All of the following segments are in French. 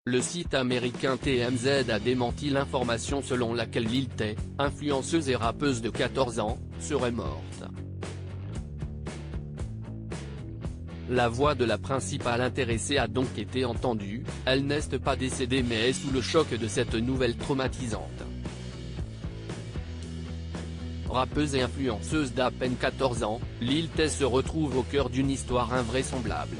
Le site américain TMZ a démenti l'information selon laquelle Lil Tay, influenceuse et rappeuse de 14 ans, serait morte. La voix de la principale intéressée a donc été entendue, elle n'est pas décédée mais est sous le choc de cette nouvelle traumatisante. Rappeuse et influenceuse d'à peine 14 ans, Lil Tay se retrouve au cœur d'une histoire invraisemblable.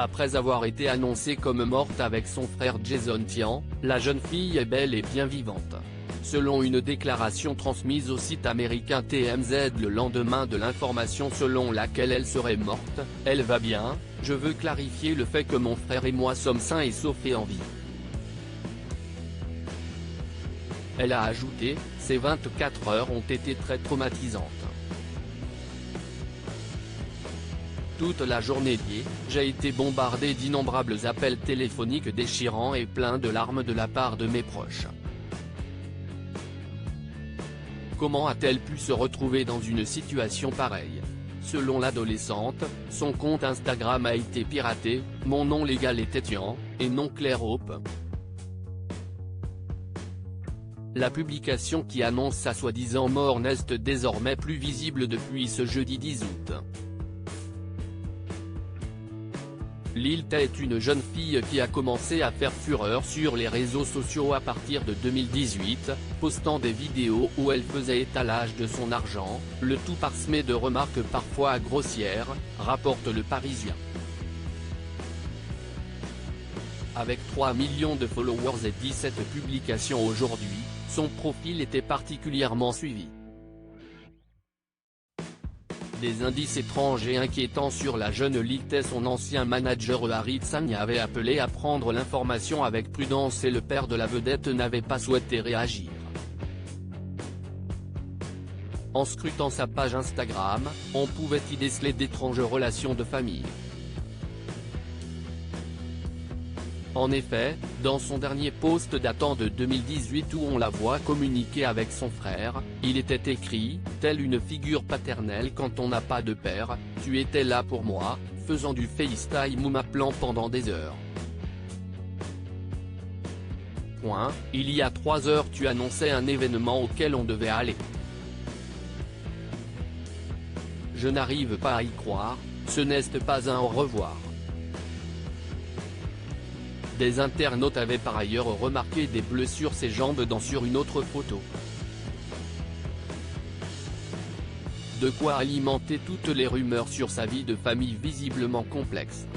Après avoir été annoncée comme morte avec son frère Jason Tian, la jeune fille est belle et bien vivante. Selon une déclaration transmise au site américain TMZ le lendemain de l'information selon laquelle elle serait morte, « Elle va bien, je veux clarifier le fait que mon frère et moi sommes sains et saufs et en vie ». Elle a ajouté, « Ces 24 heures ont été très traumatisantes. Toute la journée j'ai été bombardée d'innombrables appels téléphoniques déchirants et pleins de larmes de la part de mes proches. Comment a-t-elle pu se retrouver dans une situation pareille ? Selon l'adolescente, son compte Instagram a été piraté, mon nom légal était Tian, et non Claire Hope. La publication qui annonce sa soi-disant mort n'est désormais plus visible depuis ce jeudi 10 août. Lil Tay est une jeune fille qui a commencé à faire fureur sur les réseaux sociaux à partir de 2018, postant des vidéos où elle faisait étalage de son argent, le tout parsemé de remarques parfois grossières, rapporte Le Parisien. Avec 3 millions de followers et 17 publications aujourd'hui, son profil était particulièrement suivi. Des indices étranges et inquiétants sur la jeune Lil Tay. Son ancien manager Harry Tsang avait appelé à prendre l'information avec prudence et le père de la vedette n'avait pas souhaité réagir. En scrutant sa page Instagram, on pouvait y déceler d'étranges relations de famille. En effet, dans son dernier post datant de 2018 où on la voit communiquer avec son frère, il était écrit « Telle une figure paternelle quand on n'a pas de père, tu étais là pour moi, faisant du FaceTime ou m'appelant pendant des heures. » Il y a 3 heures tu annonçais un événement auquel on devait aller. Je n'arrive pas à y croire, ce n'est pas un au revoir. Des internautes avaient par ailleurs remarqué des bleus sur ses jambes sur une autre photo. De quoi alimenter toutes les rumeurs sur sa vie de famille visiblement complexe.